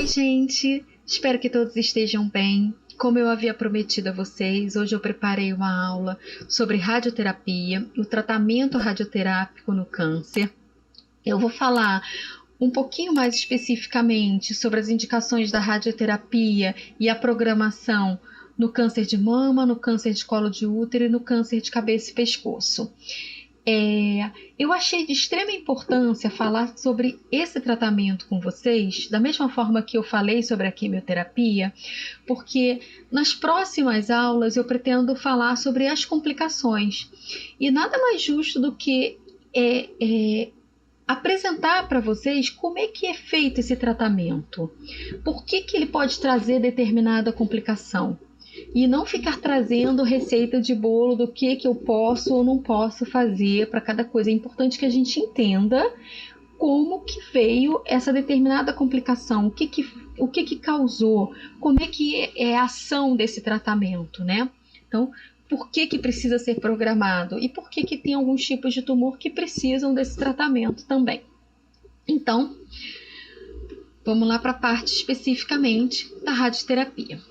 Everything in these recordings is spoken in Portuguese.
gente! Espero que todos estejam bem. Como eu havia prometido a vocês, hoje eu preparei uma aula sobre radioterapia, o tratamento radioterápico no câncer. Eu vou falar um pouquinho mais especificamente sobre as indicações da radioterapia e a programação no câncer de mama, no câncer de colo de útero e no câncer de cabeça e pescoço. Eu achei de extrema importância falar sobre esse tratamento com vocês, da mesma forma que eu falei sobre a quimioterapia, porque nas próximas aulas eu pretendo falar sobre as complicações. E nada mais justo do que apresentar para vocês como é que é feito esse tratamento, por que ele pode trazer determinada complicação. E não ficar trazendo receita de bolo do que eu posso ou não posso fazer para cada coisa. É importante que a gente entenda como que veio essa determinada complicação, o que causou, como é que é a ação desse tratamento, né? Então, por que precisa ser programado e por que tem alguns tipos de tumor que precisam desse tratamento também. Então, vamos lá para a parte especificamente da radioterapia.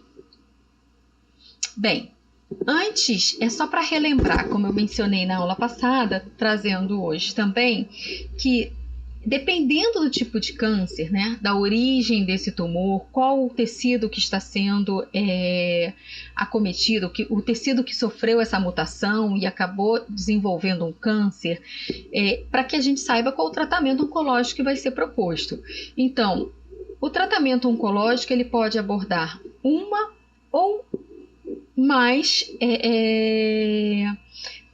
Bem, antes, é só para relembrar, como eu mencionei na aula passada, trazendo hoje também, que dependendo do tipo de câncer, né, da origem desse tumor, qual o tecido que está sendo acometido, o tecido que sofreu essa mutação e acabou desenvolvendo um câncer, para que a gente saiba qual o tratamento oncológico que vai ser proposto. Então, o tratamento oncológico ele pode abordar uma ou mais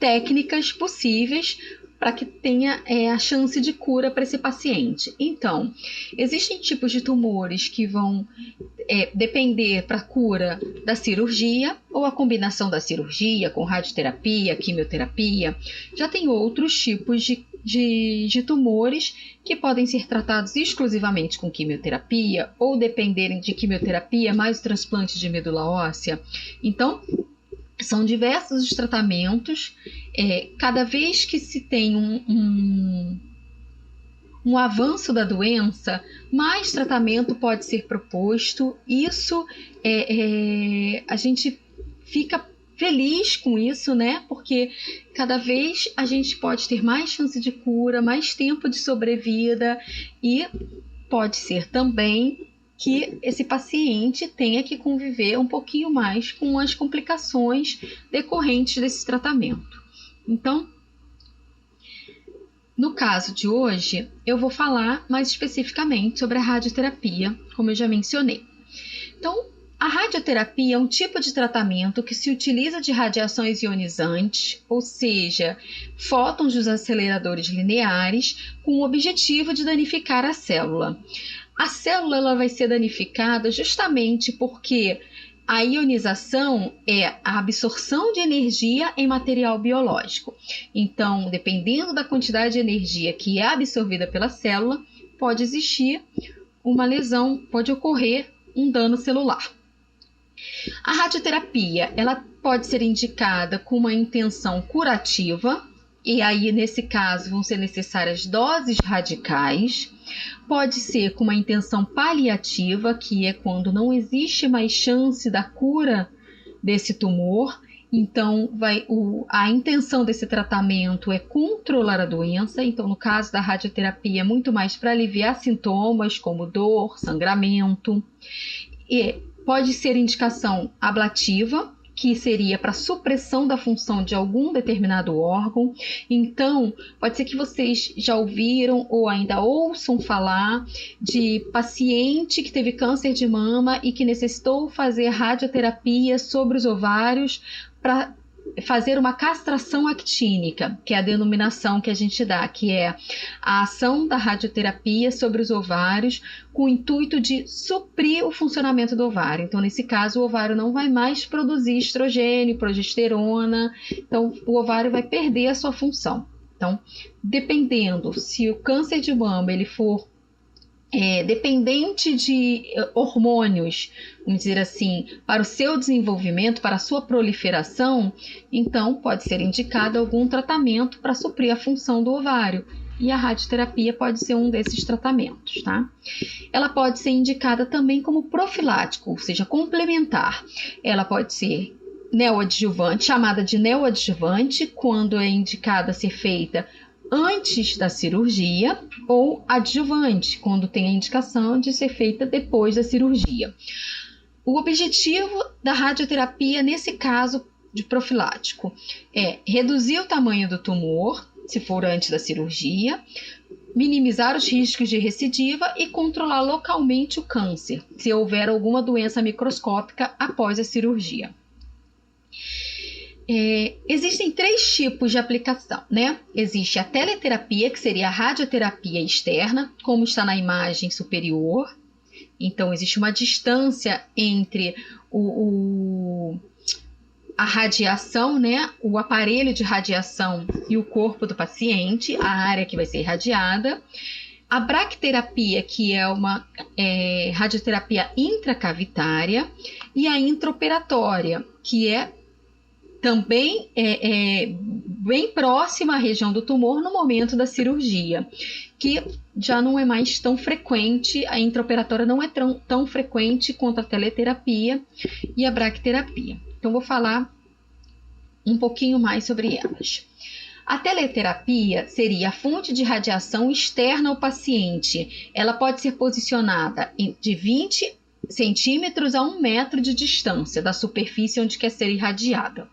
técnicas possíveis para que tenha a chance de cura para esse paciente. Então, existem tipos de tumores que vão depender para a cura da cirurgia ou a combinação da cirurgia com radioterapia, quimioterapia. Já tem outros tipos de tumores que podem ser tratados exclusivamente com quimioterapia ou dependerem de quimioterapia mais transplante de medula óssea. Então, são diversos os tratamentos. Cada vez que se tem um avanço da doença, mais tratamento pode ser proposto. Isso a gente fica feliz com isso, né? Porque cada vez a gente pode ter mais chance de cura, mais tempo de sobrevida e pode ser também que esse paciente tenha que conviver um pouquinho mais com as complicações decorrentes desse tratamento. Então, no caso de hoje, eu vou falar mais especificamente sobre a radioterapia, como eu já mencionei. Então, a radioterapia é um tipo de tratamento que se utiliza de radiações ionizantes, ou seja, fótons dos aceleradores lineares, com o objetivo de danificar a célula. A célula ela vai ser danificada justamente porque a ionização é a absorção de energia em material biológico. Então, dependendo da quantidade de energia que é absorvida pela célula, pode existir uma lesão, pode ocorrer um dano celular. A radioterapia ela pode ser indicada com uma intenção curativa, e aí nesse caso vão ser necessárias doses radicais. Pode ser com uma intenção paliativa, que é quando não existe mais chance da cura desse tumor. Então, a intenção desse tratamento é controlar a doença. Então, no caso da radioterapia, é muito mais para aliviar sintomas como dor, sangramento. E pode ser indicação ablativa, que seria para supressão da função de algum determinado órgão. Então, pode ser que vocês já ouviram ou ainda ouçam falar de paciente que teve câncer de mama e que necessitou fazer radioterapia sobre os ovários para fazer uma castração actínica, que é a denominação que a gente dá, que é a ação da radioterapia sobre os ovários com o intuito de suprir o funcionamento do ovário. Então, nesse caso, o ovário não vai mais produzir estrogênio, progesterona, então o ovário vai perder a sua função. Então, dependendo se o câncer de mama ele for dependente de hormônios, vamos dizer assim, para o seu desenvolvimento, para a sua proliferação, então pode ser indicado algum tratamento para suprir a função do ovário. e a radioterapia pode ser um desses tratamentos, tá? Ela pode ser indicada também como profilático, ou seja, complementar. Ela pode ser neoadjuvante, chamada de neoadjuvante, quando é indicada a ser feita antes da cirurgia, ou adjuvante, quando tem a indicação de ser feita depois da cirurgia. O objetivo da radioterapia, nesse caso de profilático, é reduzir o tamanho do tumor, se for antes da cirurgia, minimizar os riscos de recidiva e controlar localmente o câncer, se houver alguma doença microscópica após a cirurgia. Existem 3 tipos de aplicação, né? Existe a teleterapia, que seria a radioterapia externa, como está na imagem superior. Então, existe uma distância entre a radiação, né? O aparelho de radiação e o corpo do paciente, a área que vai ser irradiada. A bracterapia, que é uma radioterapia intracavitária, e a intraoperatória, que é também bem próxima à região do tumor no momento da cirurgia, que já não é mais tão frequente, a intraoperatória não é tão frequente quanto a teleterapia e a bracterapia. Então, vou falar um pouquinho mais sobre elas. A teleterapia seria a fonte de radiação externa ao paciente. Ela pode ser posicionada de 20 centímetros a 1 metro de distância da superfície onde quer ser irradiada.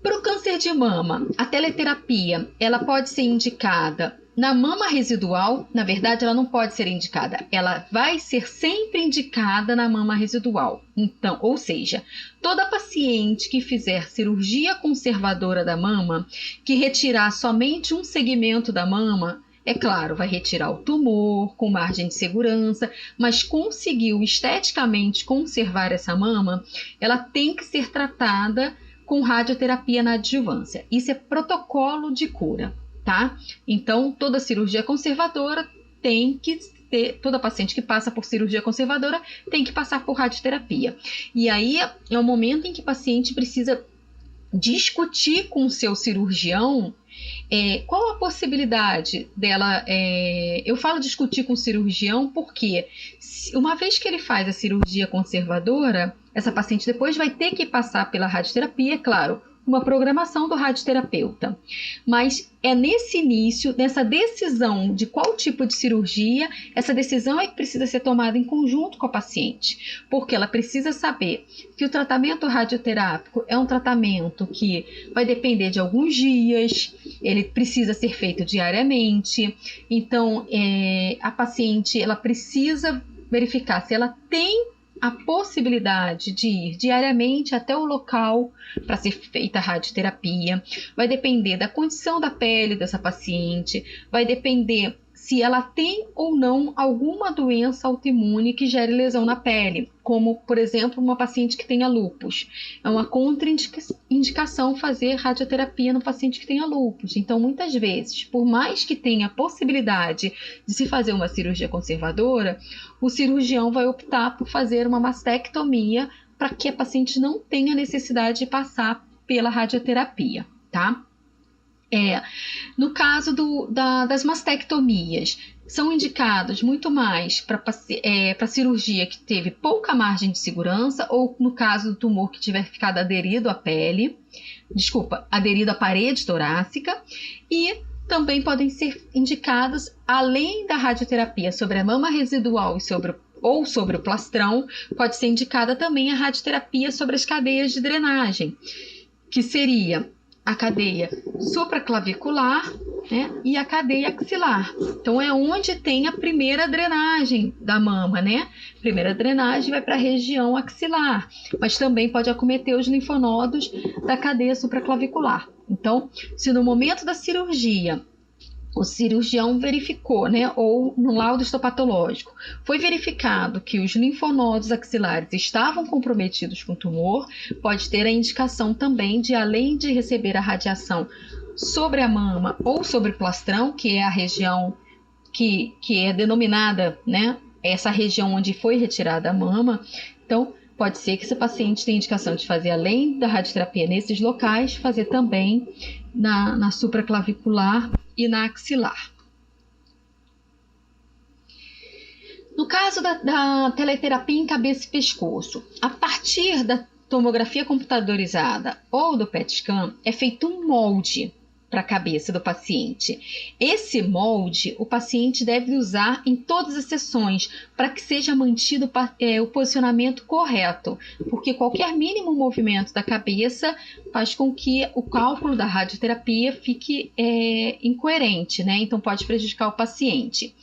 Para o câncer de mama, a teleterapia ela pode ser indicada na mama residual. Na verdade, ela não pode ser indicada, ela vai ser sempre indicada na mama residual. Então, ou seja, toda paciente que fizer cirurgia conservadora da mama, que retirar somente um segmento da mama, é claro, vai retirar o tumor com margem de segurança, mas conseguiu esteticamente conservar essa mama, ela tem que ser tratada com radioterapia na adjuvância. Isso é protocolo de cura, tá? Então, toda cirurgia conservadora tem que ter, toda paciente que passa por cirurgia conservadora tem que passar por radioterapia. E aí é o momento em que o paciente precisa discutir com o seu cirurgião qual a possibilidade dela. Eu falo discutir com o cirurgião porque, uma vez que ele faz a cirurgia conservadora, essa paciente depois vai ter que passar pela radioterapia, claro, uma programação do radioterapeuta. Mas é nesse início, nessa decisão de qual tipo de cirurgia, essa decisão é que precisa ser tomada em conjunto com a paciente, porque ela precisa saber que o tratamento radioterápico é um tratamento que vai depender de alguns dias, ele precisa ser feito diariamente. Então, a paciente ela precisa verificar se ela tem a possibilidade de ir diariamente até o local para ser feita a radioterapia. Vai depender da condição da pele dessa paciente, vai depender se ela tem ou não alguma doença autoimune que gere lesão na pele, como, por exemplo, uma paciente que tenha lúpus. É uma contraindicação fazer radioterapia no paciente que tenha lúpus. Então, muitas vezes, por mais que tenha a possibilidade de se fazer uma cirurgia conservadora, o cirurgião vai optar por fazer uma mastectomia para que a paciente não tenha necessidade de passar pela radioterapia, tá? No caso das mastectomias, são indicadas muito mais para cirurgia que teve pouca margem de segurança, ou no caso do tumor que tiver ficado aderido à pele, aderido à parede torácica, e também podem ser indicadas, além da radioterapia sobre a mama residual ou sobre o plastrão, pode ser indicada também a radioterapia sobre as cadeias de drenagem, que seria a cadeia supraclavicular, né, e a cadeia axilar. Então, é onde tem a primeira drenagem da mama, né? A primeira drenagem vai para a região axilar, mas também pode acometer os linfonodos da cadeia supraclavicular. Então, se no momento da cirurgia o cirurgião verificou, né, ou no laudo histopatológico, foi verificado que os linfonodos axilares estavam comprometidos com tumor, pode ter a indicação também de, além de receber a radiação sobre a mama ou sobre o plastrão, que é a região que é denominada, né, essa região onde foi retirada a mama. Então, pode ser que esse paciente tenha indicação de fazer, além da radioterapia nesses locais, fazer também na supraclavicular e na axilar. No caso da teleterapia em cabeça e pescoço, a partir da tomografia computadorizada ou do PET scan, é feito um molde para a cabeça do paciente. Esse molde o paciente deve usar em todas as sessões para que seja mantido o posicionamento correto, porque qualquer mínimo movimento da cabeça faz com que o cálculo da radioterapia fique incoerente, né? Então pode prejudicar o paciente.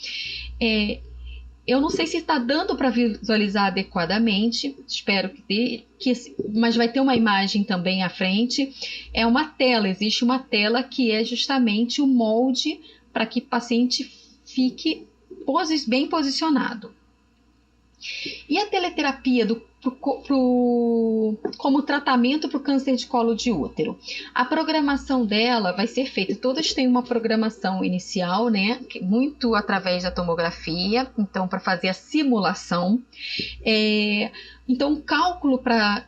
Eu não sei se está dando para visualizar adequadamente, espero que dê, mas vai ter uma imagem também à frente. É uma tela, existe uma tela que é justamente o molde para que o paciente fique bem posicionado. E a teleterapia como tratamento para o câncer de colo de útero? A programação dela vai ser feita, todas têm uma programação inicial, né? Muito através da tomografia, então para fazer a simulação. Então o cálculo para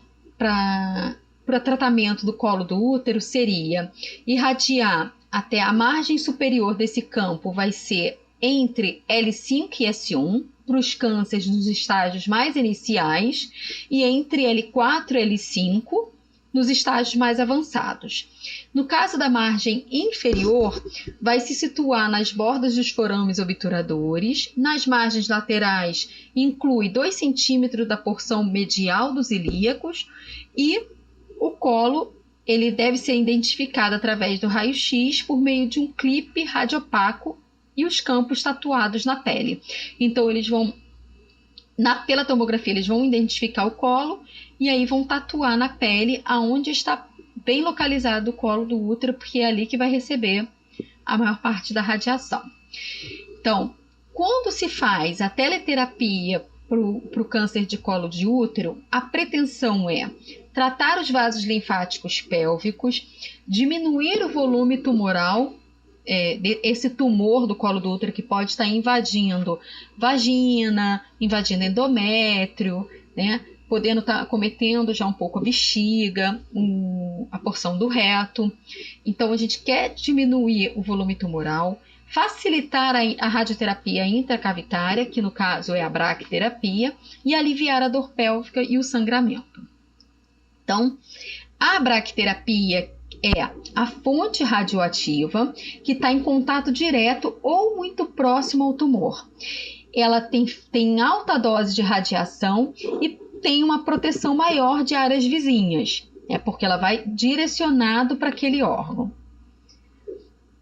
tratamento do colo do útero seria irradiar até a margem superior desse campo, vai ser entre L5 e S1, para os cânceres nos estágios mais iniciais, e entre L4 e L5 nos estágios mais avançados. No caso da margem inferior, vai se situar nas bordas dos forames obturadores, nas margens laterais inclui 2 centímetros da porção medial dos ilíacos, e o colo ele deve ser identificado através do raio-x por meio de um clipe radiopaco e os campos tatuados na pele. Então, eles vão, pela tomografia, eles vão identificar o colo e aí vão tatuar na pele aonde está bem localizado o colo do útero, porque é ali que vai receber a maior parte da radiação. Então, quando se faz a teleterapia para o câncer de colo de útero, a pretensão é tratar os vasos linfáticos pélvicos, diminuir o volume tumoral, esse tumor do colo do útero que pode estar invadindo vagina, invadindo endométrio, né? Podendo estar cometendo já um pouco a bexiga, a porção do reto. Então, a gente quer diminuir o volume tumoral, facilitar a radioterapia intracavitária, que no caso é a bracterapia, e aliviar a dor pélvica e o sangramento. Então, a bracterapia é a fonte radioativa que está em contato direto ou muito próximo ao tumor. Ela tem alta dose de radiação e tem uma proteção maior de áreas vizinhas, porque ela vai direcionado para aquele órgão.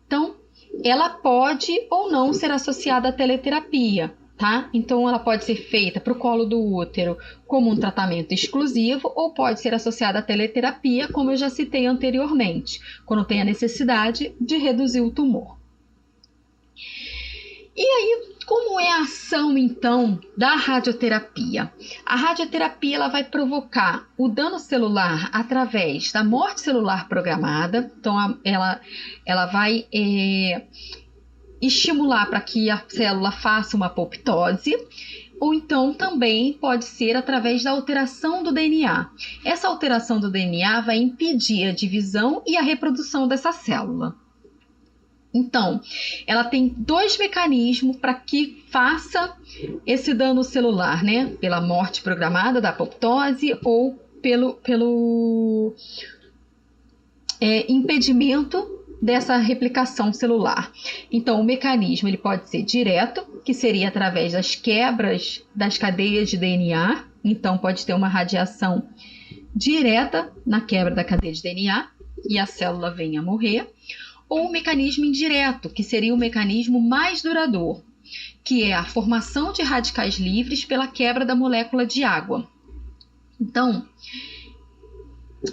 Então, ela pode ou não ser associada à teleterapia, tá? Então, ela pode ser feita para o colo do útero como um tratamento exclusivo ou pode ser associada à teleterapia, como eu já citei anteriormente, quando tem a necessidade de reduzir o tumor. E aí, como é a ação, então, da radioterapia? A radioterapia ela vai provocar o dano celular através da morte celular programada. Então, ela vai estimular para que a célula faça uma apoptose, ou então também pode ser através da alteração do DNA. Essa alteração do DNA vai impedir a divisão e a reprodução dessa célula. Então, ela tem 2 mecanismos para que faça esse dano celular, né? Pela morte programada da apoptose ou pelo impedimento dessa replicação celular. Então, o mecanismo ele pode ser direto, que seria através das quebras das cadeias de DNA. Então, pode ter uma radiação direta na quebra da cadeia de DNA e a célula venha a morrer. Ou o mecanismo indireto, que seria o mecanismo mais duradouro, que é a formação de radicais livres pela quebra da molécula de água. Então,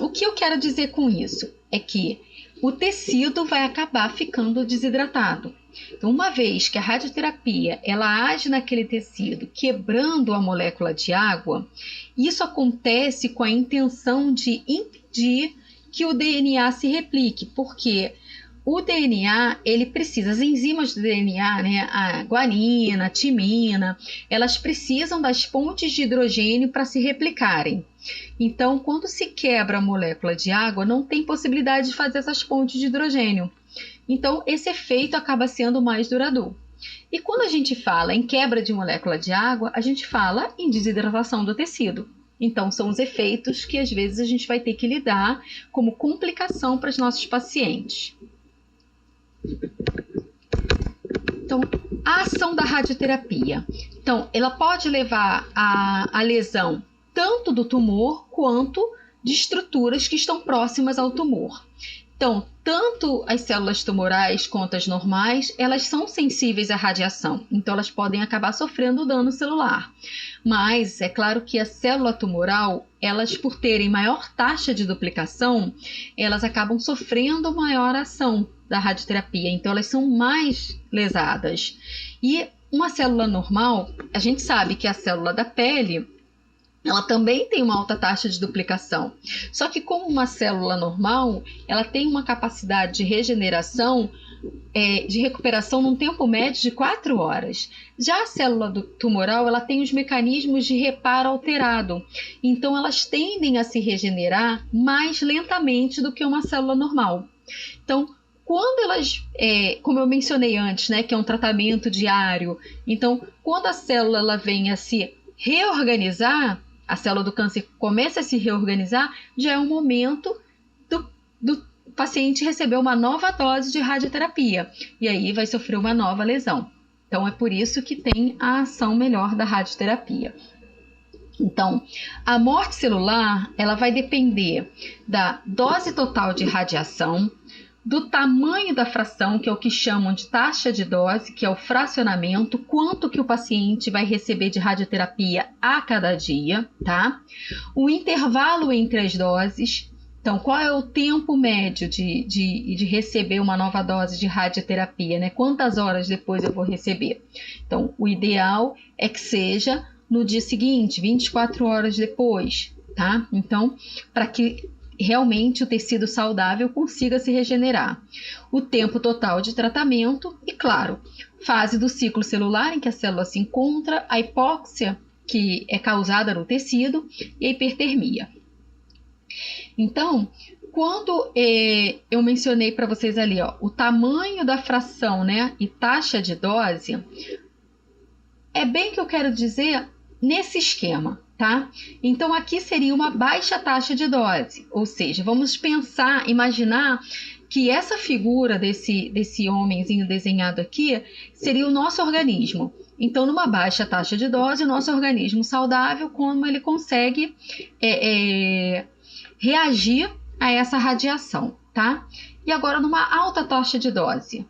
o que eu quero dizer com isso é que o tecido vai acabar ficando desidratado. Então, uma vez que a radioterapia ela age naquele tecido, quebrando a molécula de água, isso acontece com a intenção de impedir que o DNA se replique, porque o DNA, ele precisa, as enzimas do DNA, né, a guanina, a timina, elas precisam das pontes de hidrogênio para se replicarem. Então, quando se quebra a molécula de água, não tem possibilidade de fazer essas pontes de hidrogênio. Então, esse efeito acaba sendo mais duradouro. E quando a gente fala em quebra de molécula de água, a gente fala em desidratação do tecido. Então, são os efeitos que às vezes a gente vai ter que lidar como complicação para os nossos pacientes. Então, a ação da radioterapia. Então, ela pode levar à lesão tanto do tumor quanto de estruturas que estão próximas ao tumor. Então, tanto as células tumorais quanto as normais, elas são sensíveis à radiação, então elas podem acabar sofrendo dano celular. Mas é claro que a célula tumoral, elas por terem maior taxa de duplicação, elas acabam sofrendo maior ação da radioterapia, então elas são mais lesadas. E uma célula normal, a gente sabe que a célula da pele, ela também tem uma alta taxa de duplicação. Só que como uma célula normal, ela tem uma capacidade de regeneração, de recuperação num tempo médio de 4 horas. Já a célula tumoral, ela tem os mecanismos de reparo alterado. Então, elas tendem a se regenerar mais lentamente do que uma célula normal. Então, quando elas, como eu mencionei antes, né, que é um tratamento diário, então, quando a célula ela vem a se reorganizar, a célula do câncer começa a se reorganizar, já é um momento do paciente receber uma nova dose de radioterapia. E aí vai sofrer uma nova lesão. Então, é por isso que tem a ação melhor da radioterapia. Então, a morte celular, ela vai depender da dose total de radiação, do tamanho da fração, que é o que chamam de taxa de dose, que é o fracionamento, quanto que o paciente vai receber de radioterapia a cada dia, tá? O intervalo entre as doses, então qual é o tempo médio de receber uma nova dose de radioterapia, né? Quantas horas depois eu vou receber? Então, o ideal é que seja no dia seguinte, 24 horas depois, tá? Então, para que realmente o tecido saudável consiga se regenerar. O tempo total de tratamento e, claro, fase do ciclo celular em que a célula se encontra, a hipóxia que é causada no tecido e a hipertermia. Então, quando eu mencionei para vocês ali, ó, o tamanho da fração, né, e taxa de dose, é bem que eu quero dizer nesse esquema. Tá? Então, aqui seria uma baixa taxa de dose, ou seja, vamos pensar, imaginar que essa figura desse homenzinho desenhado aqui seria o nosso organismo. Então, numa baixa taxa de dose, o nosso organismo saudável, como ele consegue reagir a essa radiação, tá? E agora, numa alta taxa de dose,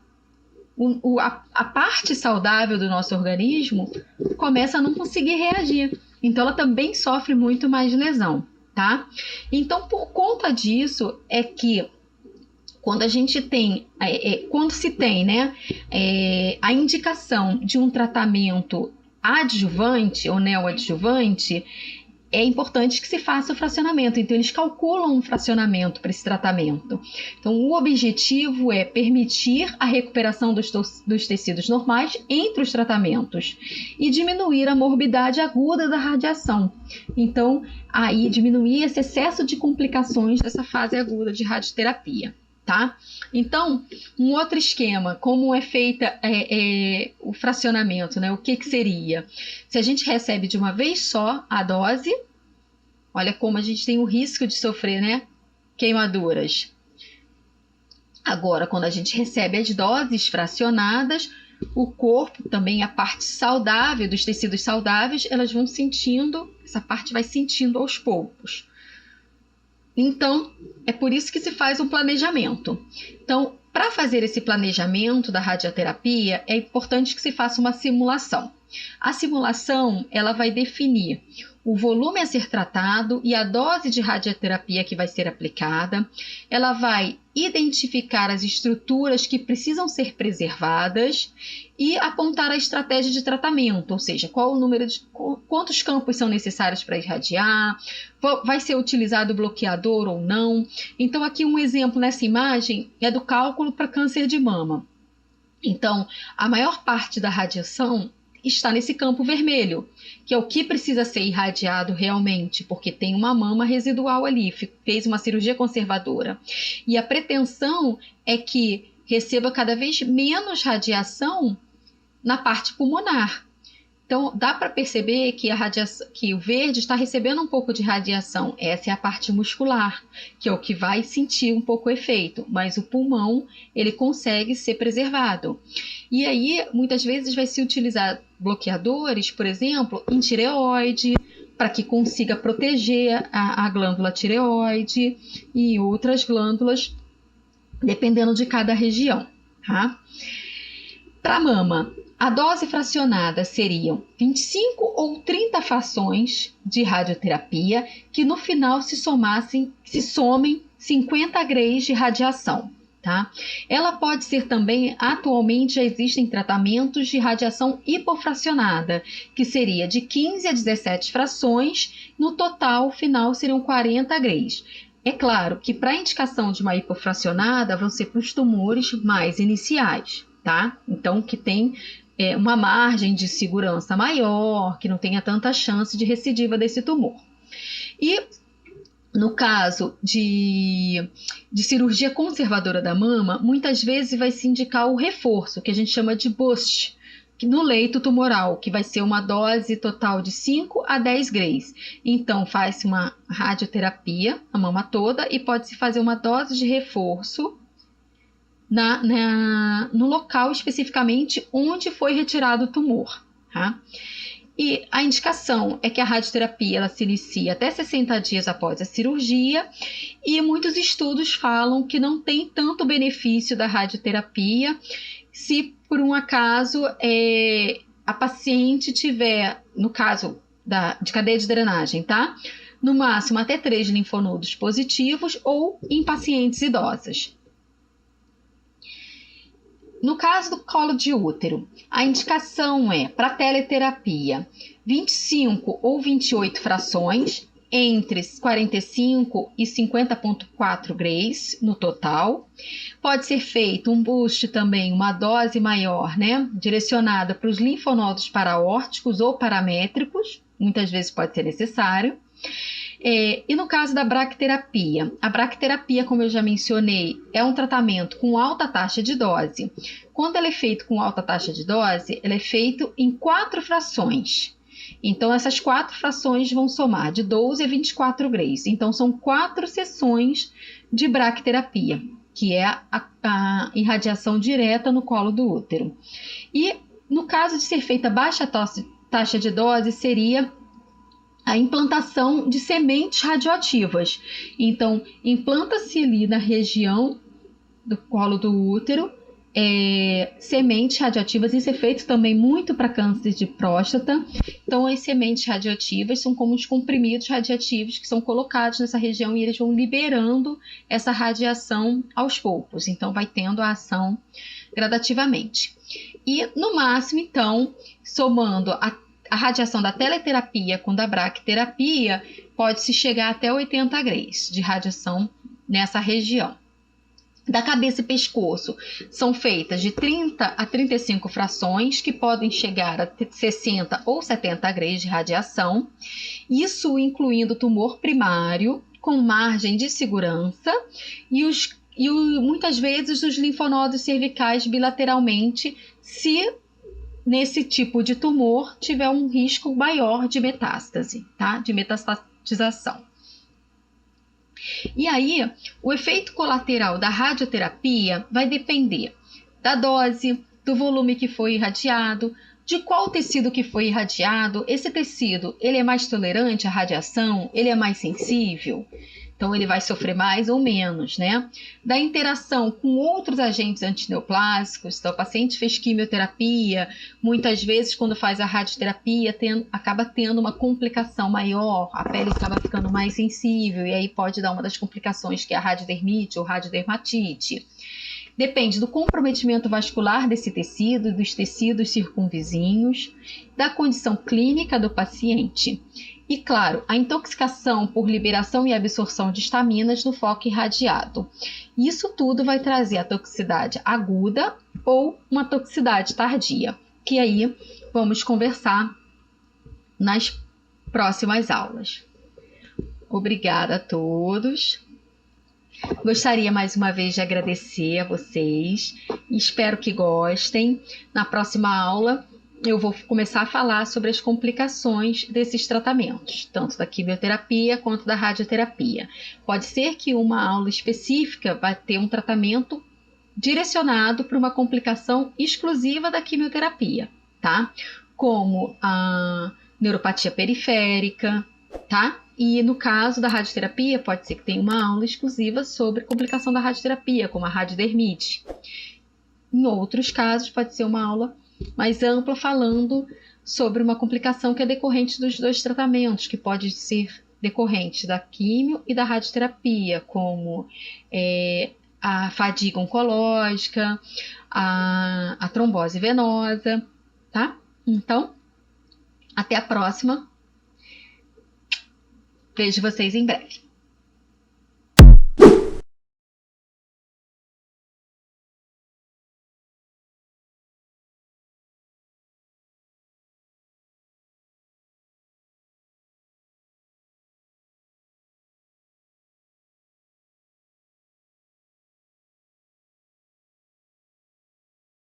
a parte saudável do nosso organismo começa a não conseguir reagir. Então, ela também sofre muito mais lesão, tá? Então, por conta disso, é que quando a gente tem, quando se tem, né, a indicação de um tratamento adjuvante ou neoadjuvante, é importante que se faça o fracionamento. Então, eles calculam um fracionamento para esse tratamento. Então, o objetivo é permitir a recuperação dos tecidos normais entre os tratamentos e diminuir a morbidade aguda da radiação. Então, aí diminuir esse excesso de complicações dessa fase aguda de radioterapia. Tá? Então, um outro esquema, como é feita o fracionamento, né? O que seria? Se a gente recebe de uma vez só a dose, olha como a gente tem o risco de sofrer, né, queimaduras. Agora, quando a gente recebe as doses fracionadas, o corpo, também a parte saudável dos tecidos saudáveis, elas vão sentindo, essa parte vai sentindo aos poucos. Então, é por isso que se faz um planejamento. Então, para fazer esse planejamento da radioterapia, é importante que se faça uma simulação. A simulação, ela vai definir o volume a ser tratado e a dose de radioterapia que vai ser aplicada. Ela vai identificar as estruturas que precisam ser preservadas e apontar a estratégia de tratamento, ou seja, qual o número de quantos campos são necessários para irradiar, vai ser utilizado bloqueador ou não. Então, aqui um exemplo nessa imagem é do cálculo para câncer de mama. Então, a maior parte da radiação está nesse campo vermelho, que é o que precisa ser irradiado realmente, porque tem uma mama residual ali, fez uma cirurgia conservadora. E a pretensão é que receba cada vez menos radiação na parte pulmonar. Então, dá para perceber que o verde está recebendo um pouco de radiação. Essa é a parte muscular, que é o que vai sentir um pouco o efeito, mas o pulmão, ele consegue ser preservado. E aí, muitas vezes, vai se utilizar bloqueadores, por exemplo, em tireoide, para que consiga proteger a glândula tireoide e outras glândulas, dependendo de cada região, tá? Para a mama, a dose fracionada seriam 25 ou 30 frações de radioterapia que no final se somem 50 grays de radiação, tá? Ela pode ser também, atualmente já existem tratamentos de radiação hipofracionada, que seria de 15 a 17 frações, no total final seriam 40 grays. É claro que para a indicação de uma hipofracionada vão ser para os tumores mais iniciais, tá? Então, que tem uma margem de segurança maior, que não tenha tanta chance de recidiva desse tumor. E no caso de cirurgia conservadora da mama, muitas vezes vai se indicar o reforço, que a gente chama de boost, no leito tumoral, que vai ser uma dose total de 5 a 10 grays. Então, faz-se uma radioterapia, a mama toda, e pode-se fazer uma dose de reforço no local especificamente onde foi retirado o tumor, tá? E a indicação é que a radioterapia ela se inicia até 60 dias após a cirurgia, e muitos estudos falam que não tem tanto benefício da radioterapia se por um acaso a paciente tiver, no caso de cadeia de drenagem, tá? No máximo até 3 linfonodos positivos ou em pacientes idosas. No caso do colo de útero, a indicação é para teleterapia 25 ou 28 frações, entre 45 e 50,4 grays no total. Pode ser feito um boost também, uma dose maior, né? Direcionada para os linfonodos paraórticos ou paramétricos, muitas vezes pode ser necessário. E no caso da bracterapia, a bracterapia, como eu já mencionei, é um tratamento com alta taxa de dose. Quando ela é feito com alta taxa de dose, ela é feito em 4 frações. Então, essas 4 frações vão somar de 12 a 24 grays. Então, são 4 sessões de bracterapia, que é a irradiação direta no colo do útero. E no caso de ser feita baixa taxa de dose, seria a implantação de sementes radioativas. Então, implanta-se ali na região do colo do útero sementes radioativas. Isso é feito também muito para câncer de próstata. Então, as sementes radioativas são como os comprimidos radioativos que são colocados nessa região e eles vão liberando essa radiação aos poucos. Então, vai tendo a ação gradativamente. E, no máximo, então, somando a radiação da teleterapia com da bracterapia, pode-se chegar até 80 grays de radiação nessa região. Da cabeça e pescoço são feitas de 30 a 35 frações, que podem chegar a 60 ou 70 grays de radiação, isso incluindo tumor primário, com margem de segurança, e muitas vezes os linfonodos cervicais bilateralmente, se nesse tipo de tumor tiver um risco maior de metástase, tá? De metastatização. E aí, o efeito colateral da radioterapia vai depender da dose, do volume que foi irradiado, de qual tecido que foi irradiado. Esse tecido, ele é mais tolerante à radiação? Ele é mais sensível? Então, ele vai sofrer mais ou menos, né? Da interação com outros agentes antineoplásicos. Então, o paciente fez quimioterapia, muitas vezes, quando faz a radioterapia, acaba tendo uma complicação maior, a pele acaba ficando mais sensível, e aí pode dar uma das complicações, que é a radiodermite ou radiodermatite. Depende do comprometimento vascular desse tecido, dos tecidos circunvizinhos, da condição clínica do paciente. E, claro, a intoxicação por liberação e absorção de estaminas no foco irradiado. Isso tudo vai trazer a toxicidade aguda ou uma toxicidade tardia, que aí vamos conversar nas próximas aulas. Obrigada a todos. Gostaria mais uma vez de agradecer a vocês. Espero que gostem. Na próxima aula, eu vou começar a falar sobre as complicações desses tratamentos, tanto da quimioterapia quanto da radioterapia. Pode ser que uma aula específica vai ter um tratamento direcionado para uma complicação exclusiva da quimioterapia, tá? Como a neuropatia periférica, tá? E no caso da radioterapia, pode ser que tenha uma aula exclusiva sobre complicação da radioterapia, como a radiodermite. Em outros casos, pode ser uma aula mais ampla, falando sobre uma complicação que é decorrente dos dois tratamentos, que pode ser decorrente da quimio e da radioterapia, como a fadiga oncológica, a trombose venosa, tá? Então, até a próxima. Vejo vocês em breve.